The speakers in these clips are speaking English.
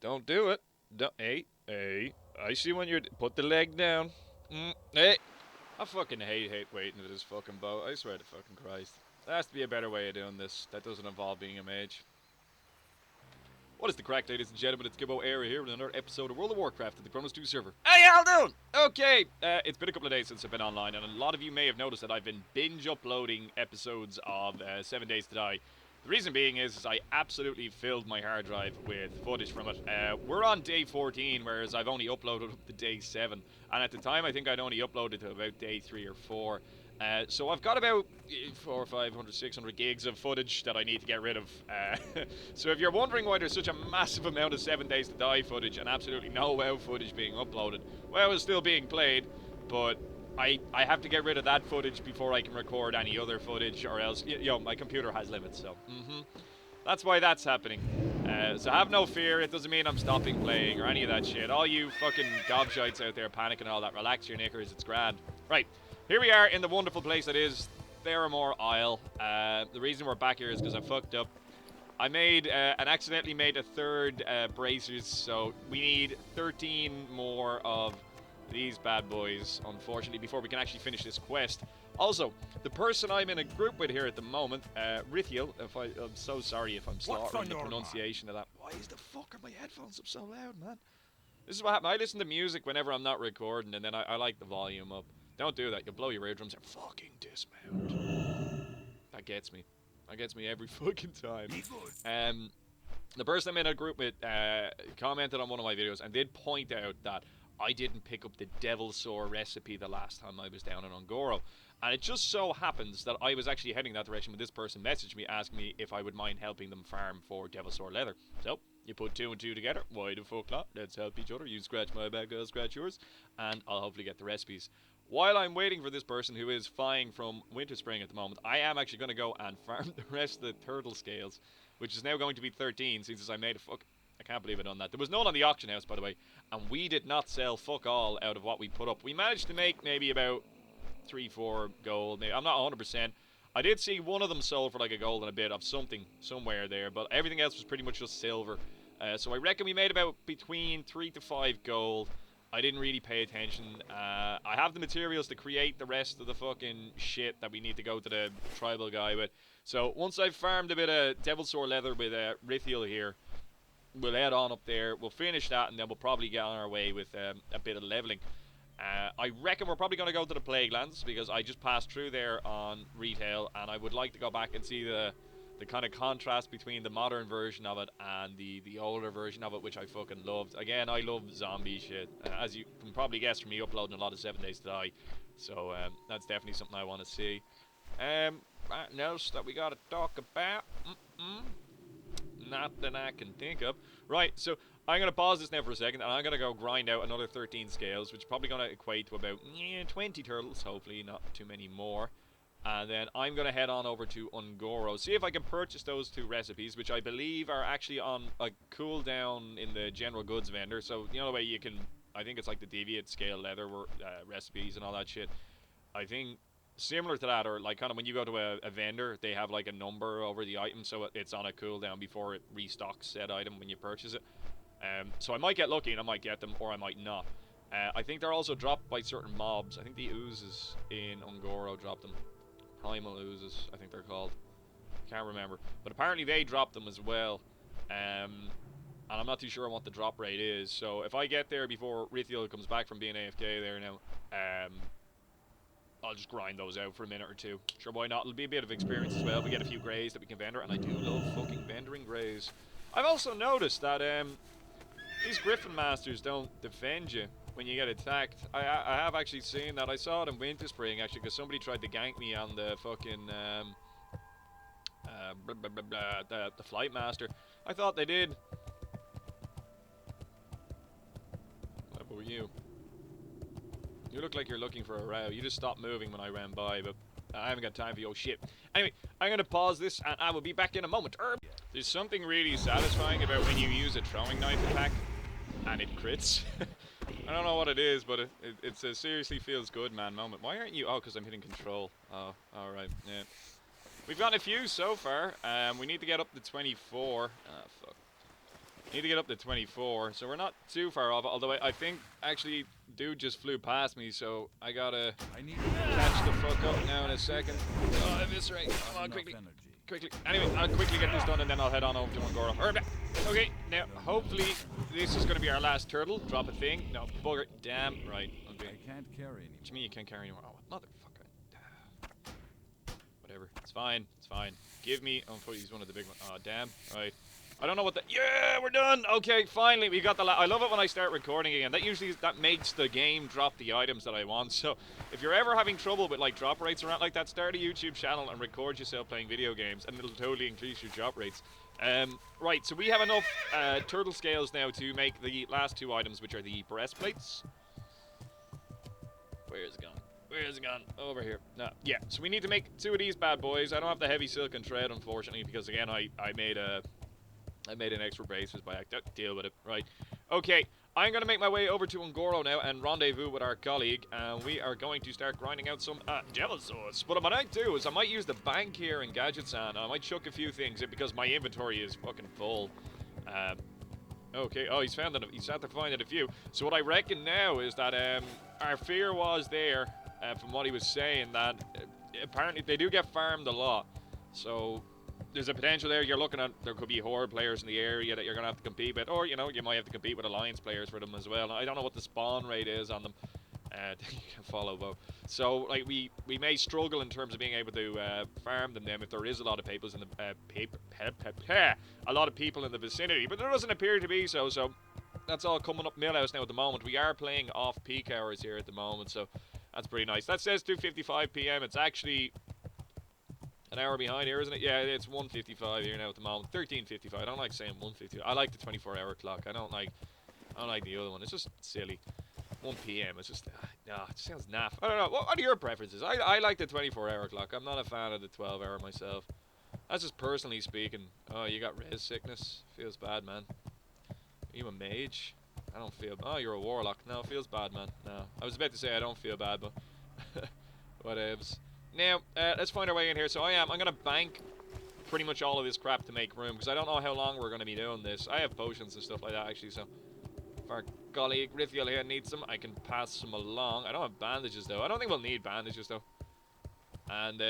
Don't do it. Don't. Hey, hey. I see when you're. Put the leg down. Hey. I fucking hate waiting with this fucking boat. I swear to fucking Christ. There has to be a better way of doing this that doesn't involve being a mage. What is the crack, ladies and gentlemen? It's Gibboeire here with another episode of World of Warcraft at the Kronos 2 server. How y'all doing? Okay, it's been a couple of days since I've been online, and a lot of you may have noticed that I've been binge uploading episodes of 7 Days to Die. The reason being is I absolutely filled my hard drive with footage from it. We're on day 14, whereas I've only uploaded up to day 7. And at the time, I think I'd only uploaded to about day 3 or 4. So I've got about 400, 500, 600 gigs of footage that I need to get rid of. So if you're wondering why there's such a massive amount of 7 Days to Die footage and absolutely no WoW footage being uploaded, WoW is still being played, but I have to get rid of that footage before I can record any other footage, or else, my computer has limits, so, that's why that's happening. So have no fear, it doesn't mean I'm stopping playing or any of that shit. All you fucking gobshites out there panicking and all that, relax your knickers, it's grand. Right, here we are in the wonderful place that is Theramore Isle. The reason we're back here is because I fucked up. I made, and accidentally made a third bracers, so we need 13 more of these bad boys, unfortunately, before we can actually finish this quest. Also, the person I'm in a group with here at the moment, Rithiel, I'm so sorry if I'm slaughtering the pronunciation of that. Why is the fuck are my headphones up so loud, man? This is what happened. I listen to music whenever I'm not recording, and then I like the volume up. Don't do that. You'll blow your eardrums out. Fucking dismount. That gets me. That gets me every fucking time. The person I'm in a group with commented on one of my videos and did point out that I didn't pick up the Devil Sore recipe the last time I was down in Ungoro. And it just so happens that I was actually heading that direction when this person messaged me asking me if I would mind helping them farm for Devil Sore leather. So, you put 2 and 2 together. Why the fuck not? Let's help each other. You scratch my back, I'll scratch yours. And I'll hopefully get the recipes. While I'm waiting for this person who is flying from Winter Spring at the moment, I am actually going to go and farm the rest of the turtle scales, which is now going to be 13 since I made a fuck. I can't believe I done that. There was none on the auction house, by the way, and we did not sell fuck all out of what we put up. We managed to make maybe about 3-4 gold. Maybe. I'm not 100%. I did see one of them sold for like a gold and a bit of something somewhere there, but everything else was pretty much just silver. So I reckon we made about between 3 to 5 gold. I didn't really pay attention. I have the materials to create the rest of the fucking shit that we need to go to the tribal guy with. So once I've farmed a bit of Devil Sore leather with Rithiel here, we'll head on up there, we'll finish that, and then we'll probably get on our way with a bit of leveling. I reckon we're probably going to go to the Plague Lands, because I just passed through there on retail, and I would like to go back and see the kind of contrast between the modern version of it and the older version of it, which I fucking loved. Again, I love zombie shit, as you can probably guess from me uploading a lot of 7 Days to Die, so that's definitely something I want to see. Anything else that we got to talk about? Not that I can think of. Right, so I'm going to pause this now for a second, and I'm going to go grind out another 13 scales, which is probably going to equate to about 20 turtles, hopefully not too many more. And then I'm going to head on over to Ungoro, see if I can purchase those 2 recipes, which I believe are actually on a cooldown in the general goods vendor. So, you know the way you can, I think it's like the deviate scale leather recipes and all that shit. I think similar to that, or like kind of when you go to a vendor, they have like a number over the item, so it's on a cooldown before it restocks said item when you purchase it. So I might get lucky and I might get them, or I might not. I think they're also dropped by certain mobs. I think the oozes in Ungoro drop them. Primal oozes, I think they're called. Can't remember. But apparently they drop them as well. And I'm not too sure what the drop rate is. So if I get there before Rithiel comes back from being AFK there now, I'll just grind those out for a minute or two. Sure, why not? It'll be a bit of experience as well. We get a few greys that we can vendor, and I do love fucking vendoring greys. I've also noticed that these Griffin Masters don't defend you when you get attacked. I have actually seen that. I saw it in Winter Spring, actually, because somebody tried to gank me on the fucking the Flight Master. I thought they did. What about you? You look like you're looking for a row. You just stopped moving when I ran by, but I haven't got time for your shit. Anyway, I'm going to pause this, and I will be back in a moment. There's something really satisfying about when you use a throwing knife attack, and it crits. I don't know what it is, but it seriously feels good, man, moment. Why aren't you? Oh, because I'm hitting control. Oh, alright, yeah. We've gotten a few so far. We need to get up to 24. Ah, fuck. Need to get up to 24, so we're not too far off. Although I think actually dude just flew past me, so I gotta catch the fuck up now in a second. Oh, eviscerate! Come on, quickly. Anyway, I'll quickly get this done and then I'll head on over to Ungoro. Okay, now hopefully this is gonna be our last turtle. Drop a thing. No, bugger. Damn right. Okay. I can't carry anymore. What do you mean you can't carry anymore? Oh, motherfucker. Whatever. It's fine. It's fine. Give me. Oh, he's one of the big ones. Oh, damn. Right. I don't know what the. Yeah, we're done. Okay, finally we got the. I love it when I start recording again. That makes the game drop the items that I want. So if you're ever having trouble with like drop rates around like that, start a YouTube channel and record yourself playing video games, and it'll totally increase your drop rates. Right. So we have enough turtle scales now to make the last two items, which are the breastplates. Where is it gone? Where is it gone? Over here. No. Yeah. So we need to make two of these bad boys. I don't have the heavy silken thread, unfortunately, because again I made an extra braces by accident. Deal with it. Right. Okay. I'm going to make my way over to Ungoro now and rendezvous with our colleague. And we are going to start grinding out some devil sauce. But what I might do is I might use the bank here in Gadgetsan. And I might chuck a few things in because my inventory is fucking full. Okay. Oh, he's after finding a few. So what I reckon now is that our fear was there from what he was saying that apparently they do get farmed a lot. So there's a potential there. You're looking at there could be horde players in the area that you're gonna have to compete with, or you know you might have to compete with alliance players for them as well. I don't know what the spawn rate is on them. You can follow WoW. So like we may struggle in terms of being able to farm them then if there is a lot of people in the a lot of people in the vicinity, but there doesn't appear to be so. So that's all coming up Millhouse now at the moment. We are playing off peak hours here at the moment, so that's pretty nice. That says 2:55 p.m. It's actually an hour behind here, isn't it? Yeah, it's 1:55 here now at the moment. 13:55. I don't like saying 1:55. I like the 24-hour clock. I don't like the other one. It's just silly. 1 p.m. It's just it sounds naff. I don't know. What are your preferences? I like the 24-hour clock. I'm not a fan of the 12-hour myself. That's just personally speaking. Oh, you got res sickness. Feels bad, man. Are you a mage? I don't feel. Oh, you're a warlock. No, feels bad, man. No, I was about to say I don't feel bad, but whatevs. Now, let's find our way in here. So I'm going to bank pretty much all of this crap to make room, because I don't know how long we're going to be doing this. I have potions and stuff like that, actually, so if our colleague Rithiel here needs some, I can pass some along. I don't have bandages, though. I don't think we'll need bandages, though. And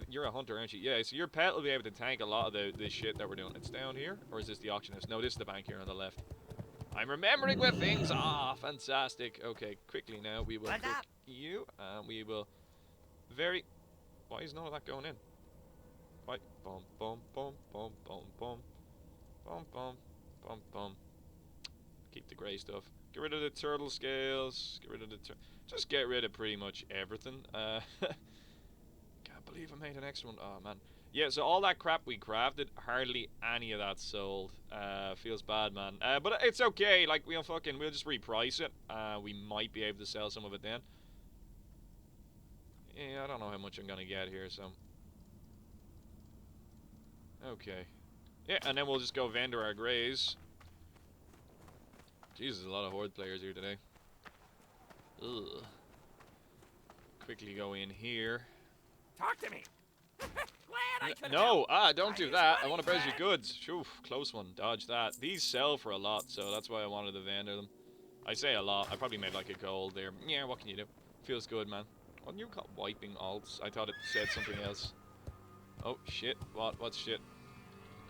you're a hunter, aren't you? Yeah, so your pet will be able to tank a lot of this shit that we're doing. It's down here, or is this the auctionist? No, this is the bank here on the left. I'm remembering where things are. Fantastic. Okay, quickly now, we will cook you, and we will very... Why is none of that going in? Right. Boom, boom, boom, boom, boom, boom. Boom, boom, boom, boom. Keep the grey stuff. Get rid of the turtle scales. Get rid of the... Just get rid of pretty much everything. Can't believe I made an extra one. Oh, man. Yeah, so all that crap we crafted, hardly any of that sold. Feels bad, man. But it's okay. Like, we'll just reprice it. We might be able to sell some of it then. Yeah, I don't know how much I'm gonna get here, so... Okay. Yeah, and then we'll just go vendor our greys. Jesus, a lot of horde players here today. Ugh. Quickly go in here. Talk to me! Glad I could No! Don't do that! I want to browse your goods! Phew, close one. Dodge that. These sell for a lot, so that's why I wanted to vendor them. I say a lot. I probably made like a gold there. Yeah, what can you do? Feels good, man. What you call wiping alts? I thought it said something else. Oh, shit. What? What's shit?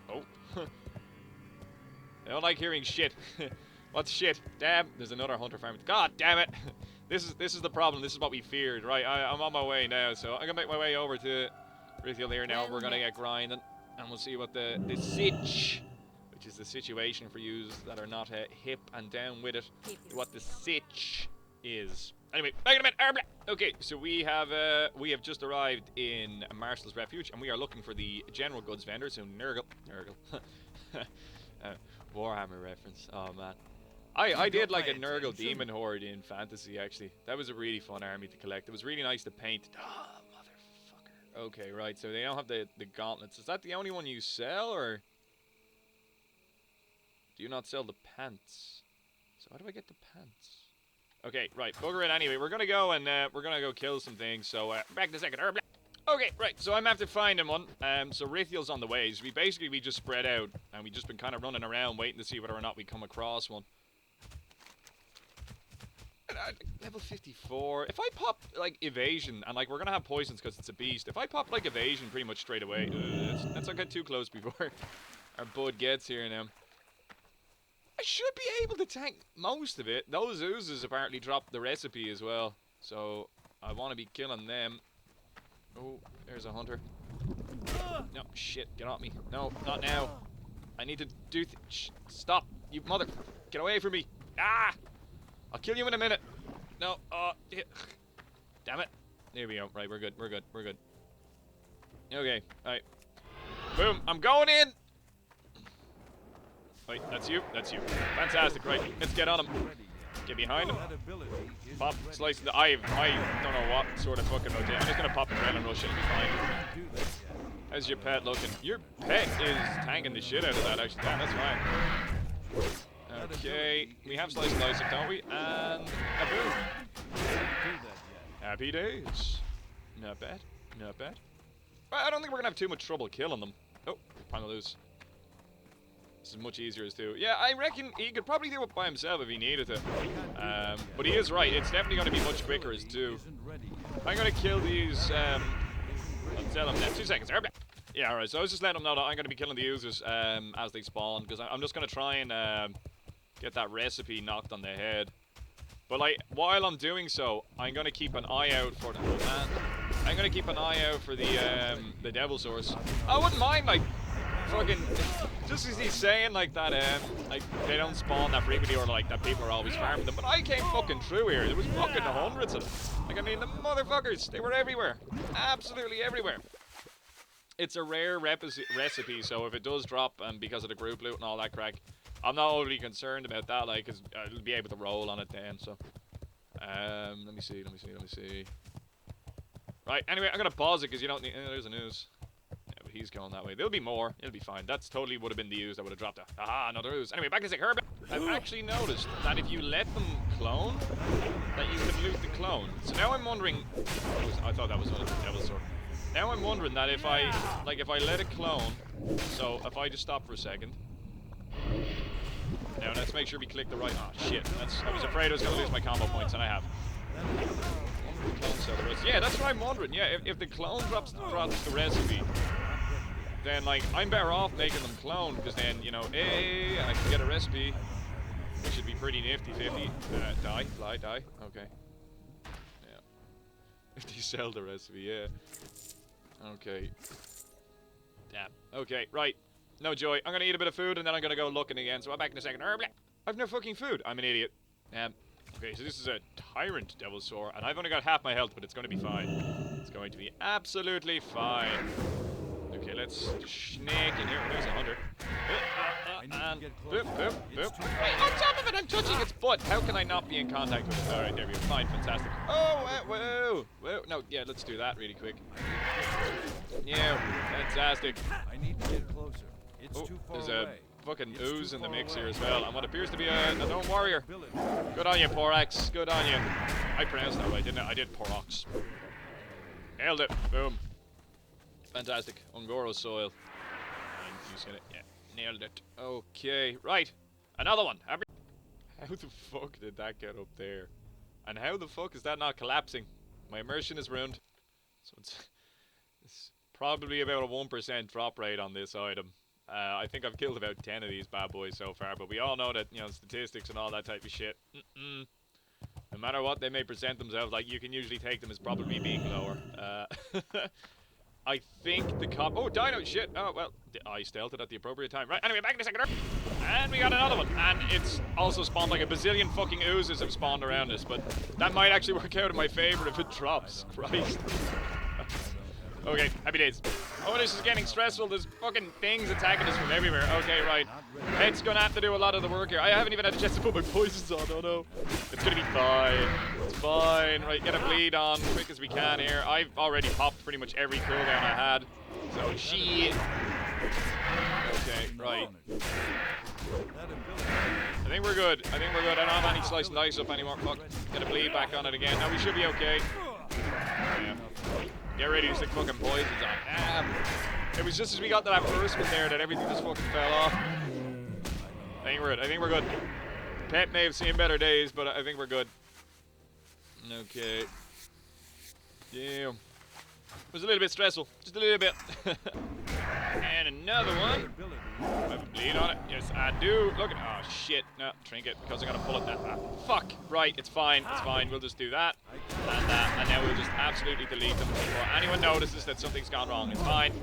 Oh. I don't like hearing shit. What's shit? Damn, there's another hunter farm. God damn it. This is the problem. This is what we feared, right? I'm on my way now, so I'm gonna make my way over to Rithiel here now. We're gonna get grinding, and we'll see what the sitch, which is the situation for yous that are not hip and down with it, what the sitch is. Anyway, back in a minute. Okay, so we have just arrived in Marshall's Refuge, and we are looking for the general goods vendor. So Nurgle, Warhammer reference. Oh man, I did like a Nurgle demon horde in fantasy. Actually, that was a really fun army to collect. It was really nice to paint. Oh motherfucker. Okay, right. So they don't have the gauntlets. Is that the only one you sell, or do you not sell the pants? So how do I get the pants? Okay, right, bugger it anyway. We're gonna go and we're gonna go kill some things. So back in a second. Okay, right, so I'm after finding one. So Rithiel's on the way. So we just spread out, and we just been kind of running around waiting to see whether or not we come across one. Level 54. If I pop, like, evasion, and, like, we're gonna have poisons because it's a beast. If I pop, like, evasion pretty much straight away, let's not get too close before our bud gets here now. I should be able to tank most of it. Those oozes apparently dropped the recipe as well. So, I want to be killing them. Oh, there's a hunter. No, shit, get off me. No, not now. I need to do stop, you mother. Get away from me. Ah! I'll kill you in a minute. No, yeah. Damn it. There we go. Right, we're good, we're good, we're good. Okay, alright. Boom, I'm going in! Wait, that's you, that's you. Fantastic, right, let's get on him. Get behind him. Pop, slice the I don't know what sort of fucking rotate. I'm just gonna pop the adrenaline rush, it'll be fine. How's your pet looking? Your pet is tanking the shit out of that, actually. Damn, that's fine. Okay, we have slice and dice, don't we? And a boom. Happy days. Not bad, not bad. I don't think we're gonna have too much trouble killing them. Oh, time to lose. This is much easier as to. Yeah, I reckon he could probably do it by himself if he needed to. But he is right. It's definitely going to be much quicker as to. I'm going to kill these. I'll tell him that. 2 seconds. Yeah, alright. So I was just letting him know that I'm going to be killing the users as they spawn, because I'm just going to try and get that recipe knocked on the head. But like, while I'm doing so, I'm going to keep an eye out for the. I'm going to keep an eye out for the devil source. I wouldn't mind like. Fucking, just as he's saying like that, like they don't spawn that frequently or like that people are always farming them, but I came fucking through here. There was fucking hundreds of them. Like I mean, the motherfuckers, they were everywhere, absolutely everywhere. It's a rare recipe, so if it does drop, and because of the group loot and all that crack, I'm not overly concerned about that. Like, cause I'll be able to roll on it then. So, let me see. Right. Anyway, I'm gonna pause it because you don't need. There's a news. He's going that way. There'll be more. It'll be fine. That's totally would have been the ooze that would have dropped it. Aha, another ooze. Anyway, back to the herb. I've actually noticed that if you let them clone, that you can loot the clone. So now I'm wondering. I thought that was a devil sword. Now I'm wondering that if I let it clone. So if I just stop for a second. Now let's make sure we click the right. Oh shit! I was afraid I was gonna lose my combo points, and I have. Yeah, that's what I'm wondering. Yeah, if the clone drops the recipe. Then, like, I'm better off making them clone, because then, you know, hey, I can get a recipe, which should be pretty nifty-50. Die, fly, die. Okay. Yeah. If they sell the recipe, yeah. Okay. Damn. Okay, right. No joy. I'm gonna eat a bit of food, and then I'm gonna go looking again, so I'm back in a second. I've no fucking food. I'm an idiot. Okay, so this is a Tyrant Devil Sword, and I've only got half my health, but it's going to be fine. It's going to be absolutely fine. Okay, let's snake in here. There's a hunter. And boop, boop, boop. Hey, on top of it, I'm touching its butt. How can I not be in contact with it? Alright, there we go. Fine, fantastic. Oh, whoa, whoa. No, yeah, let's do that really quick. Yeah, fantastic. I need to get closer. It's too far there's away. A fucking ooze in the mix here as well, and what appears to be a known warrior. Good on you, Porax. Good on you. I pronounced that right, didn't I? I did Porax. Nailed it. Boom. Fantastic. Ungoro soil. I'm using it. Yeah. Nailed it. Okay. Right. Another one. How the fuck did that get up there? And how the fuck is that not collapsing? My immersion is ruined. So it's probably about a 1% drop rate on this item. I think I've killed about 10 of these bad boys so far, but we all know that, you know, statistics and all that type of shit. No matter what they may present themselves, like, you can usually take them as probably being lower. I think the cop. Oh, dino shit. Oh, well, I stealthed it at the appropriate time. Right, anyway, back in a second. And we got another one. And it's also spawned like a bazillion fucking oozes have spawned around us, but that might actually work out in my favor if it drops. Christ. Okay, happy days. Oh, this is getting stressful. There's fucking things attacking us from everywhere. Okay, right. It's gonna have to do a lot of the work here. I haven't even had a chance to put my poisons on. Oh no. It's gonna be fine. It's fine. Right, get a bleed on quick as we can here. I've already popped pretty much every cooldown I had. So shit. Okay, right. I think we're good. I think we're good. I don't have any slice and dice up anymore. Fuck. Get a bleed back on it again. Now we should be okay. Yeah. Get ready to stick fucking poisons on. Damn. It was just as we got to that first one there that everything just fucking fell off. I think we're good. I think we're good. Pet may have seen better days, but I think we're good. Okay. Damn. It was a little bit stressful. Just a little bit. And another one. I have a bleed on it. Yes, I do. Look at. Oh, shit. No, trinket. Because I got to pull it. Fuck. Right, it's fine. It's fine. We'll just do that. And that. And now we'll just absolutely delete them before anyone notices that something's gone wrong. It's fine.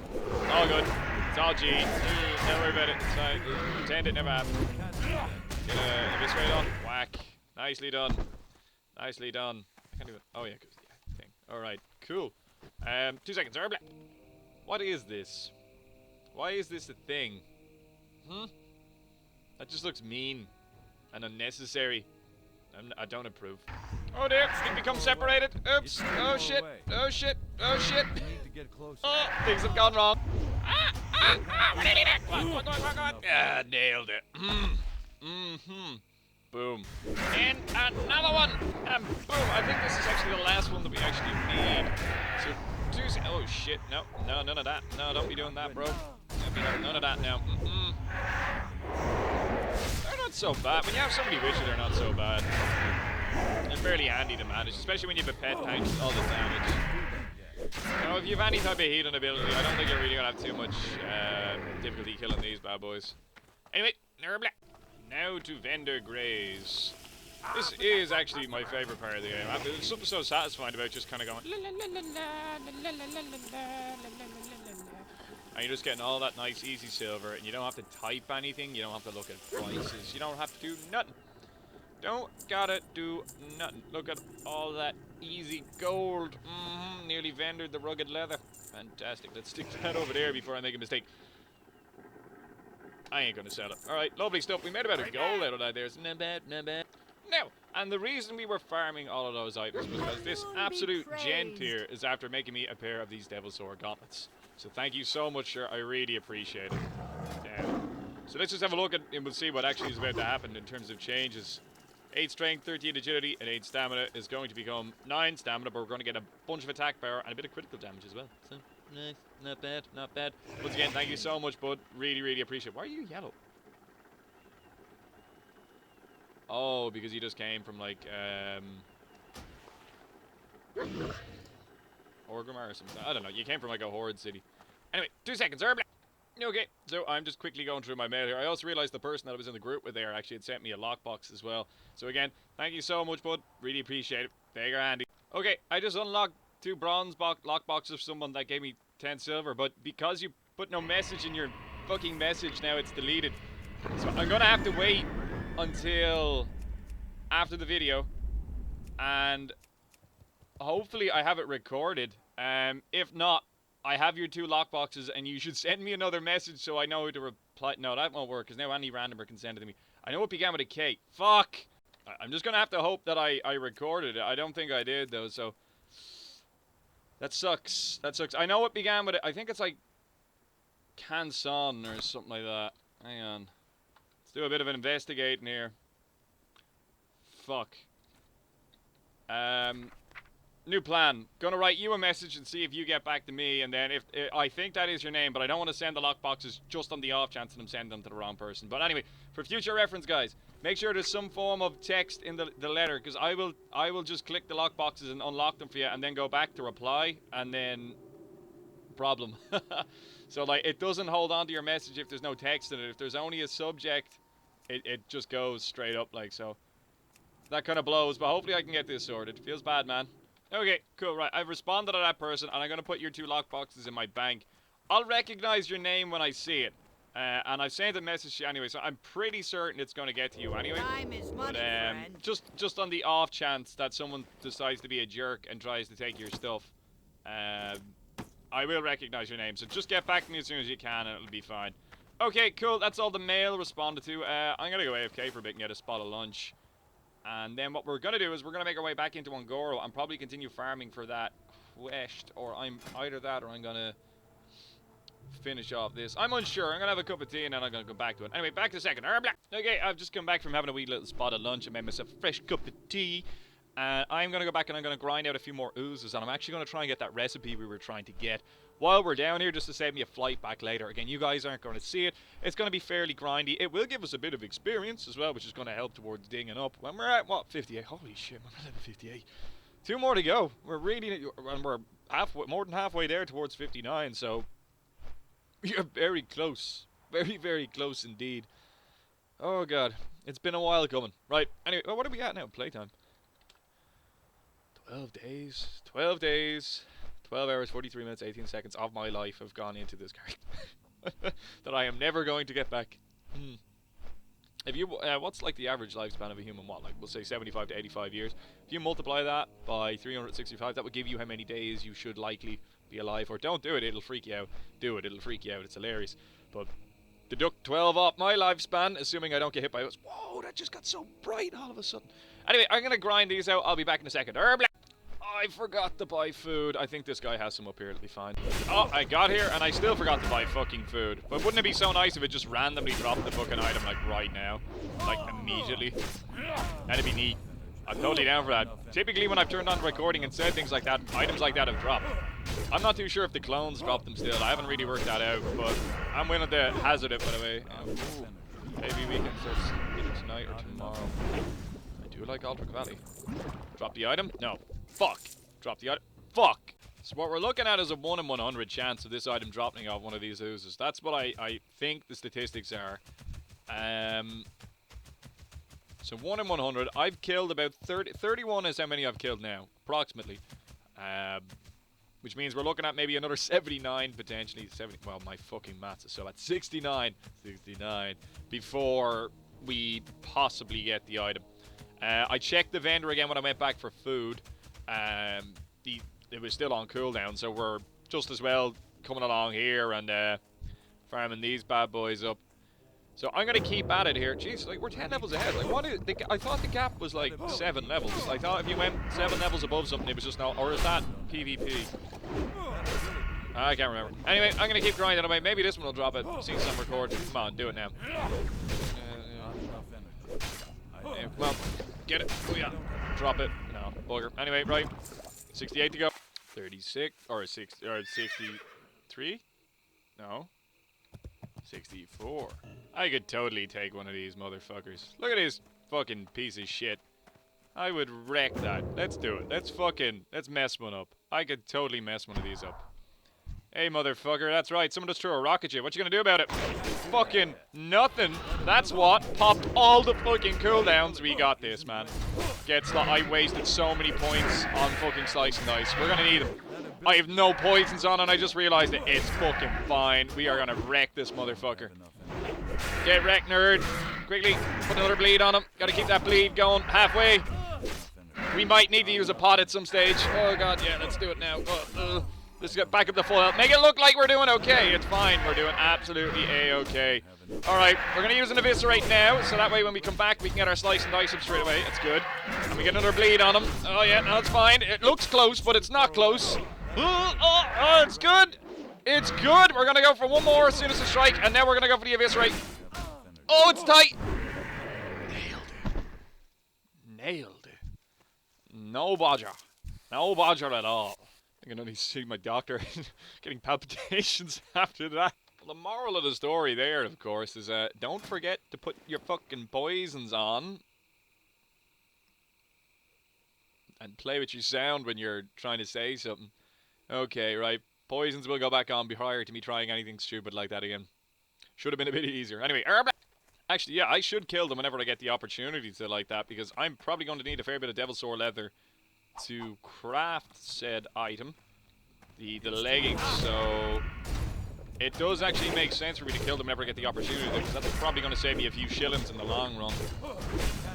It's all good. It's all G. Don't worry about it. It's fine. Pretend it never happened. Get a eviscerate on. Whack. Nicely done. Nicely done. I can't even. Oh, yeah, because the thing. Alright, cool. 2 seconds. What is this? Why is this a thing? That just looks mean and unnecessary. I don't approve. Oh dear, we become separated. Oops. Oh shit. Oh shit. Oh shit. Oh, things have gone wrong. We're nearly there. Come on. Ah, nailed it. Boom. And another one. And boom. I think this is actually the last one that we actually need. So, oh shit. No, none of that. No, don't be doing that, bro. None of that now. They're not so bad. When you have somebody with you, they're not so bad. They're fairly handy to manage, especially when you have a pet tank all the damage. You know, if you have any type of healing ability, I don't think you're really going to have too much difficulty killing these bad boys. Anyway, now to Vendor Graze. This is actually my favourite part of the game. There's something so satisfying about just kind of going and you're just getting all that nice easy silver, and you don't have to type anything, you don't have to look at prices, you don't have to do nothing. Don't gotta do nothing. Look at all that easy gold. Nearly vendored the rugged leather. Fantastic. Let's stick that over there before I make a mistake. I ain't gonna sell it. Alright, lovely stuff. We made about a gold out of that there. It's not bad, not bad. Now, and the reason we were farming all of those items was because this absolute gent here is after making me a pair of these Devil's Sword gauntlets. So thank you so much, sir. I really appreciate it. So let's just have a look at and we'll see what actually is about to happen in terms of changes. 8 strength, 13 agility, and 8 stamina is going to become 9 stamina, but we're going to get a bunch of attack power and a bit of critical damage as well. So, nice. Not bad, not bad. Once again, thank you so much, bud. Really, really appreciate it. Why are you yellow? Oh, because you just came from, like, Orgrimmar or something. I don't know. You came from, like, a horde city. Anyway, 2 seconds. Okay, so I'm just quickly going through my mail here. I also realized the person that I was in the group with there actually had sent me a lockbox as well. So again, thank you so much, bud. Really appreciate it. Big or handy. Okay, I just unlocked 2 bronze lockboxes for someone that gave me 10 silver, but because you put no message in your fucking message, now it's deleted. So I'm gonna have to wait until after the video, and hopefully I have it recorded. If not, I have your 2 lockboxes, and you should send me another message so I know who to reply. No, that won't work, because now any randomer can send it to me. I know it began with a K. Fuck! I'm just gonna have to hope that I recorded it. I don't think I did, though, so... That sucks. That sucks. I know it began with it. I think it's like... Canson or something like that. Hang on. Let's do a bit of an investigating here. Fuck. New plan. Gonna write you a message and see if you get back to me, and then if I think that is your name, but I don't want to send the lockboxes just on the off chance that I'm sending them to the wrong person. But anyway, for future reference, guys, make sure there's some form of text in the letter, because I will just click the lockboxes and unlock them for you, and then go back to reply, and then problem. So like, it doesn't hold on to your message if there's no text in it. If there's only a subject, it just goes straight up like so. That kind of blows, but hopefully I can get this sorted. Feels bad, man. Okay, cool, right. I've responded to that person, and I'm going to put your 2 lockboxes in my bank. I'll recognize your name when I see it. And I've sent a message to you anyway, so I'm pretty certain it's going to get to you anyway. Time is money, friend. Just on the off chance that someone decides to be a jerk and tries to take your stuff, I will recognize your name. So just get back to me as soon as you can, and it'll be fine. Okay, cool. That's all the mail responded to. I'm going to go AFK for a bit and get a spot of lunch. And then what we're going to do is we're going to make our way back into Ungoro and probably continue farming for that quest. Or I'm either that or I'm going to finish off this. I'm unsure. I'm going to have a cup of tea and then I'm going to go back to it. Anyway, back to the second. Okay, I've just come back from having a wee little spot of lunch. I made myself a fresh cup of tea. And I'm going to go back and I'm going to grind out a few more oozes. And I'm actually going to try and get that recipe we were trying to get while we're down here, just to save me a flight back later. Again, you guys aren't going to see it. It's going to be fairly grindy. It will give us a bit of experience as well, which is going to help towards dinging up. When we're at, what, 58? Holy shit, we're at level 58. 2 more to go. We're really, and we're halfway, more than halfway there towards 59, so we are very close. Very, very close indeed. Oh, God. It's been a while coming. Right, anyway, what are we at now? Playtime. 12 days. 12 days. 12 hours, 43 minutes, 18 seconds of my life have gone into this character. That I am never going to get back. If you, what's like the average lifespan of a human? What, like, we'll say 75 to 85 years. If you multiply that by 365, that would give you how many days you should likely be alive. Or don't do it, it'll freak you out. Do it, it'll freak you out. It's hilarious. But deduct 12 off my lifespan, assuming I don't get hit by it. Whoa, that just got so bright all of a sudden. Anyway, I'm going to grind these out. I'll be back in a second. I forgot to buy food. I think this guy has some up here. It'll be fine. Oh, I got here and I still forgot to buy fucking food. But wouldn't it be so nice if it just randomly dropped the fucking item like right now? Like immediately. That'd be neat. I'm totally down for that. Typically when I've turned on recording and said things like that, items like that have dropped. I'm not too sure if the clones dropped them still. I haven't really worked that out, but I'm willing to hazard it, by the way. Maybe we can start either tonight or tomorrow. I do like Aldrich Valley. Drop the item? No. Fuck. Drop the item. Fuck. So what we're looking at is a 1 in 100 chance of this item dropping off one of these oozes. That's what I think the statistics are. So 1 in 100. I've killed about 31 is how many I've killed now, approximately. Which means we're looking at maybe another 79 potentially. 70. Well, my fucking maths is so at 69 before we possibly get the item. I checked the vendor again when I went back for food. It was still on cooldown, so we're just as well coming along here and farming these bad boys up. So I'm gonna keep at it here. Jeez, like we're 10 levels ahead. Like what is? I thought the gap was like 7 levels. I thought if you went 7 levels above something, it was just no. Or is that PvP? I can't remember. Anyway, I'm gonna keep grinding away. Maybe this one will drop it. See some recording. Come on, do it now. Well, get it. Oh yeah. Drop it. No, bugger. Anyway, right. 68 to go. 36 or 60 or 63? No. 64. I could totally take one of these motherfuckers. Look at this fucking piece of shit. I would wreck that. Let's do it. Let's mess one up. I could totally mess one of these up. Hey, motherfucker, that's right. Someone just threw a rock at you. What you gonna do about it? Fucking nothing. That's what. Popped all the fucking cooldowns. We got this, man. I wasted so many points on fucking slice and dice. We're gonna need them. I have no poisons on and I just realized that it's fucking fine. We are gonna wreck this motherfucker. Get wrecked, nerd. Quickly, put another bleed on him. Gotta keep that bleed going halfway. We might need to use a pot at some stage. Oh god, yeah, let's do it now. Let's get back up to full health. Make it look like we're doing okay. It's fine. We're doing absolutely a-okay. Alright, we're going to use an eviscerate now, so that way when we come back, we can get our slice and dice up straight away. That's good. And we get another bleed on him. Oh yeah, no, it's fine. It looks close, but it's not close. Oh, it's good. It's good. We're going to go for one more as soon as the strike, and now we're going to go for the eviscerate. Oh, it's tight. Nailed it. Nailed it. No bodger. No bodger at all. I can only see my doctor getting palpitations after that. Well, the moral of the story there, of course, is don't forget to put your fucking poisons on. And play with your sound when you're trying to say something. Okay, right. Poisons will go back on prior to me trying anything stupid like that again. Should have been a bit easier. Anyway, actually, yeah, I should kill them whenever I get the opportunity to like that, because I'm probably going to need a fair bit of Devil Sore Leather to craft said item, the leggings, so it does actually make sense for me to kill them whenever I get the opportunity, because that's probably going to save me a few shillings in the long run.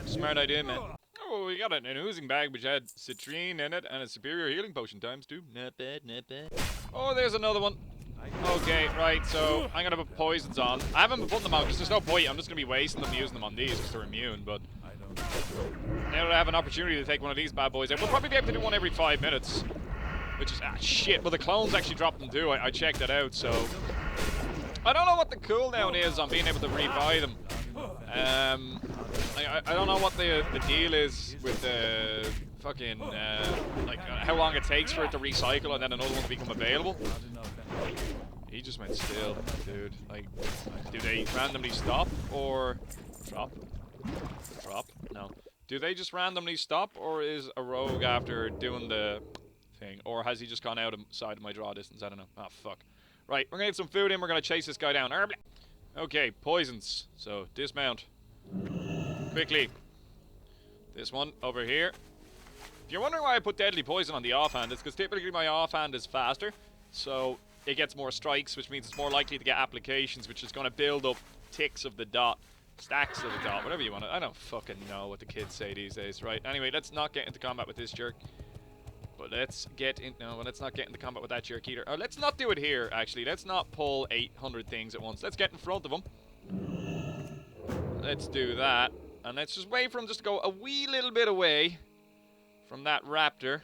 Smart idea, man. Oh, we got an oozing bag which had citrine in it and a superior healing potion times 2. Not bad, not bad. Oh, there's another one. Okay, right, so I'm going to put poisons on. I haven't been putting them on because there's no point. I'm just going to be wasting them using them on these because they're immune, but now that I have an opportunity to take one of these bad boys out, we'll probably be able to do one every 5 minutes. Which is, shit, well the clones actually dropped them too, I checked that out, so I don't know what the cooldown is on being able to rebuy them. I don't know what the deal is with the fucking like how long it takes for it to recycle and then another one to become available. Not enough energy. He just went still, dude. Like, do they randomly stop or drop? Drop? No. Do they just randomly stop, or is a rogue after doing the thing, or has he just gone outside of my draw distance? I don't know. Ah, fuck. Right, we're gonna get some food in. We're gonna chase this guy down. Okay, poisons. So dismount quickly. This one over here. If you're wondering why I put deadly poison on the offhand, it's because typically my offhand is faster, so it gets more strikes, which means it's more likely to get applications, which is going to build up ticks of the dot, stacks of the dot, whatever you want to. I don't fucking know what the kids say these days, right? Anyway, let's not get into combat with this jerk. But let's get in. No, let's not get into combat with that jerk either. Let's not do it here, actually. Let's not pull 800 things at once. Let's get in front of him. Let's do that. And let's just wait for him just to go a wee little bit away from that raptor.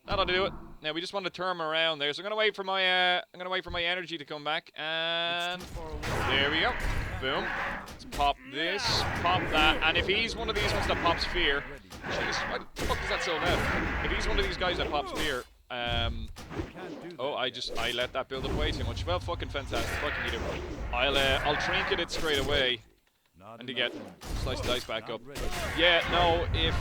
That'll do it. Now we just want to turn him around there. So I'm gonna wait for my energy to come back. And there we go. Boom. Let's pop this, pop that, and if he's one of these ones that pops fear, jeez, why the fuck is that so loud? If he's one of these guys that pops fear, oh, I let that build up way too much. Well, fucking fantastic. Fucking either. I'll trinket it straight away, and to get slice the dice back up. Yeah, no, if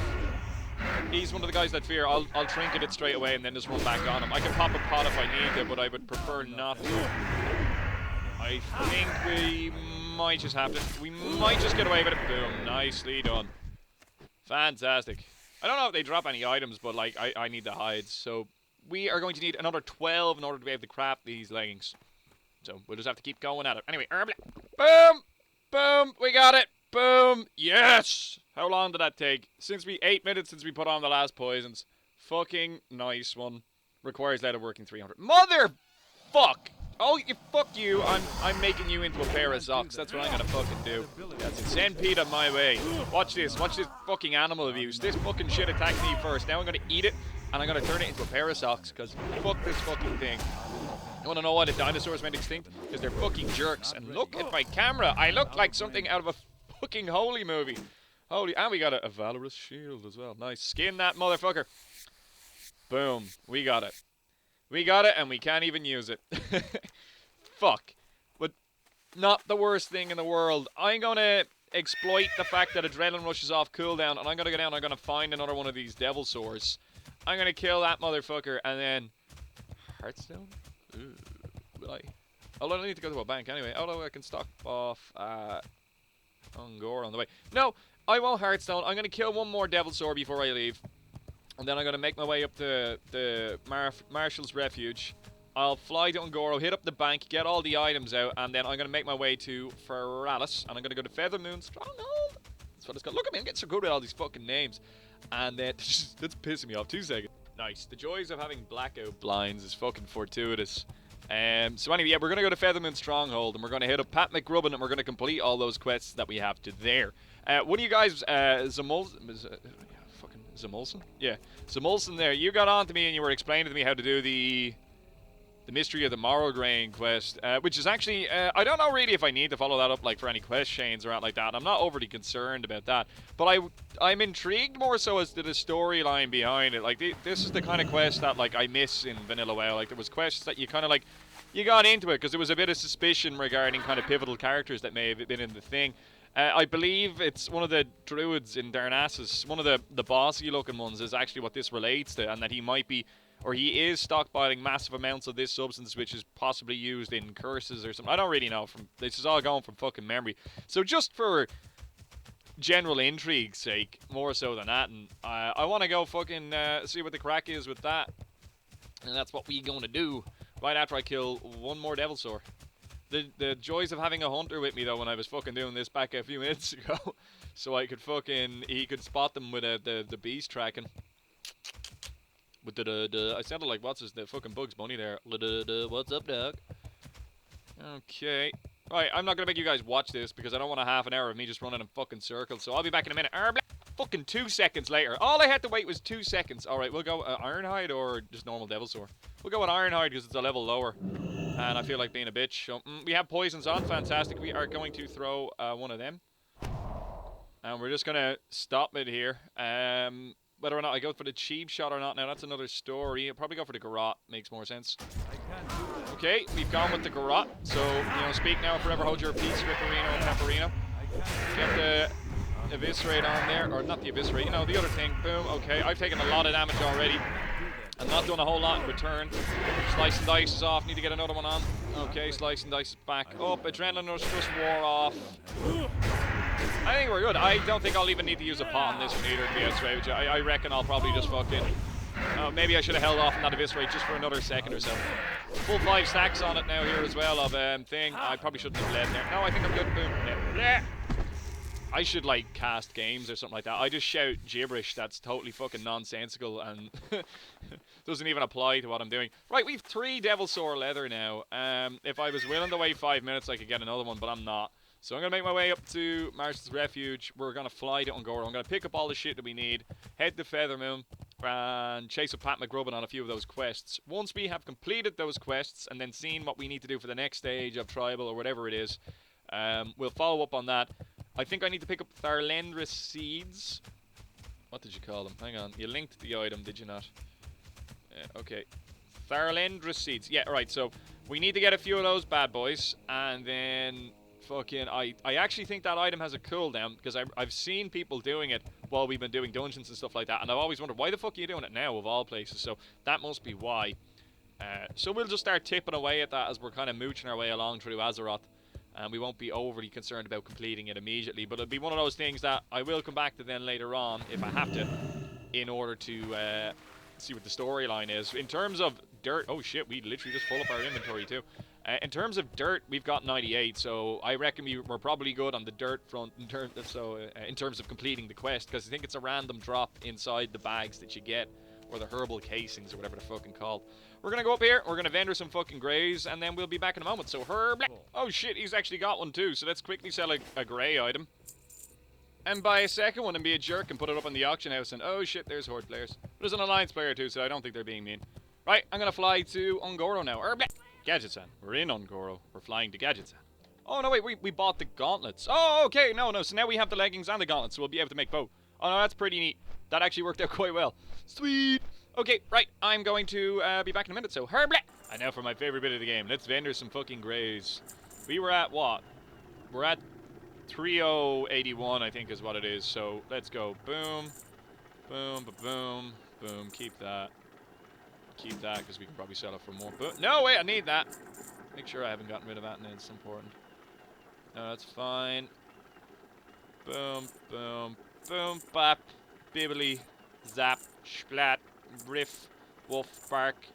he's one of the guys that fear, I'll trinket it straight away and then just run back on him. I can pop a pot if I need to, but I would prefer not to. I think we might just have to. We might just get away with it. Boom. Nicely done. Fantastic. I don't know if they drop any items, but like I need the hides. So we are going to need another 12 in order to be able to craft these leggings. So we'll just have to keep going at it. Anyway, boom! Boom! We got it! Boom! Yes! How long did that take? 8 minutes since we put on the last poisons. Fucking nice one. Requires leatherworking 300. Motherfuck! Oh, fuck you. I'm making you into a pair of socks. That's what I'm gonna fucking do. That's it. Send PETA my way. Watch this. Watch this fucking animal abuse. This fucking shit attacked me first. Now I'm gonna eat it, and I'm gonna turn it into a pair of socks, because fuck this fucking thing. You wanna know why the dinosaurs went extinct? Because they're fucking jerks. And look at my camera. I look like something out of a fucking holy movie. Holy, and we got a valorous shield as well. Nice. Skin that motherfucker. Boom. We got it. We got it, and we can't even use it. Fuck. But not the worst thing in the world. I'm gonna exploit the fact that Adrenaline Rush is off cooldown, and I'm gonna go down, I'm gonna find another one of these Devil Swords. I'm gonna kill that motherfucker, and then... Hearthstone? Ooh, will I? Although I need to go to a bank anyway. Although I can stock off Ungor on the way. No, I won't Hearthstone. I'm gonna kill one more Devil Sword before I leave. And then I'm going to make my way up to the Marshal's Refuge. I'll fly to Ungoro, hit up the bank, get all the items out, and then I'm going to make my way to Feralas. And I'm going to go to Feathermoon Stronghold. That's what it's called. Look at me, I'm getting so good at all these fucking names. And then, that's pissing me off. 2 seconds. Nice. The joys of having blackout blinds is fucking fortuitous. So anyway, yeah, we're going to go to Feathermoon Stronghold, and we're going to hit up Pat McGrubbin, and we're going to complete all those quests that we have to there. One of you guys, Zamolson? Yeah. Zamolson there. You got on to me and you were explaining to me how to do the Mystery of the Morrowgrain quest, which is actually, I don't know really if I need to follow that up like for any quest chains or anything like that. I'm not overly concerned about that. But I'm intrigued more so as to the storyline behind it. Like, this is the kind of quest that like I miss in Vanilla WoW. Like, there was quests that you kind of like, you got into it because there was a bit of suspicion regarding kind of pivotal characters that may have been in the thing. I believe it's one of the druids in Darnassus, one of the bossy looking ones is actually what this relates to, and that he might be, or he is stockpiling massive amounts of this substance which is possibly used in curses or something. I don't really know. This is all going from fucking memory. So just for general intrigue's sake, more so than that, and I want to go fucking see what the crack is with that. And that's what we gonna do right after I kill one more Devil Sword. The joys of having a hunter with me though when I was fucking doing this back a few minutes ago, so I could he could spot them with the beast tracking. With I sounded like the fucking Bugs Bunny there. What's up, dog? Okay. Right, I'm not gonna make you guys watch this because I don't want a half an hour of me just running in fucking circles. So I'll be back in a minute. Fucking 2 seconds later. All I had to wait was 2 seconds. All right, we'll go Ironhide or just normal Devil Sword. We'll go with Ironhide because it's a level lower. And I feel like being a bitch. So, we have poisons on. Fantastic. We are going to throw one of them. And we're just going to stop it here. Whether or not I go for the cheap shot or not, now that's another story. I'll probably go for the garrote. Makes more sense. Okay, we've gone with the garrote. So, speak now, forever hold your peace, Ripperino and Pepperino. Get the eviscerate on there, or not the eviscerate, the other thing. Boom, okay. I've taken a lot of damage already. I'm not doing a whole lot in return. Slice and dice is off. Need to get another one on. Okay, slice and dice is back up. Adrenaline rush just wore off. I think we're good. I don't think I'll even need to use a pot on this one either, to be honest with you. I reckon I'll probably just fucking... maybe I should have held off on that eviscerate just for another second or so. Full 5 stacks on it now here as well of thing. I probably shouldn't have led there. No, I think I'm good. Boom. Yeah. I should, like, cast games or something like that. I just shout gibberish that's totally fucking nonsensical and doesn't even apply to what I'm doing. Right, we've 3 Devil Sore leather now. If I was willing to wait 5 minutes, I could get another one, but I'm not. So I'm going to make my way up to Marshall's Refuge. We're going to fly to Ungoro. I'm going to pick up all the shit that we need, head to Feathermoon, and chase up Pat McGrubbin on a few of those quests. Once we have completed those quests and then seen what we need to do for the next stage of Tribal or whatever it is, we'll follow up on that. I think I need to pick up Tharlendra seeds. What did you call them? Hang on. You linked the item, did you not? Okay. Tharlendra seeds. Yeah, right. So we need to get a few of those bad boys. And then fucking... I actually think that item has a cooldown because I've seen people doing it while we've been doing dungeons and stuff like that. And I've always wondered, why the fuck are you doing it now of all places? So that must be why. So we'll just start tipping away at that as we're kind of mooching our way along through Azeroth. And we won't be overly concerned about completing it immediately. But it'll be one of those things that I will come back to then later on, if I have to, in order to see what the storyline is. In terms of dirt... Oh shit, we literally just full up our inventory too. In terms of dirt, we've got 98, so I reckon we're probably good on the dirt front in terms of completing the quest, because I think it's a random drop inside the bags that you get, or the herbal casings, or whatever they're fucking called. We're gonna go up here, we're gonna vendor some fucking greys, and then we'll be back in a moment. So oh shit, he's actually got one too, so let's quickly sell a grey item. And buy a second one and be a jerk and put it up in the auction house, and oh shit, there's Horde players. There's an Alliance player too, so I don't think they're being mean. Right, I'm gonna fly to Ungoro now. Gadgetsan. We're in Ungoro. We're flying to Gadgetsan. Oh no, wait, we bought the gauntlets. Oh, okay, no, so now we have the leggings and the gauntlets, so we'll be able to make both. Oh no, that's pretty neat. That actually worked out quite well. Sweet. Okay, right, I'm going to be back in a minute, so And now for my favorite bit of the game. Let's vendor some fucking greys. We were at what? We're at 3081, I think is what it is, so let's go. Boom, boom, boom, boom, keep that. Keep that, because we can probably sell it for more. But no, wait, I need that. Make sure I haven't gotten rid of that, and it's important. No, that's fine. Boom, boom, boom, bap, bibbly, zap, splat, riff, wolf, bark,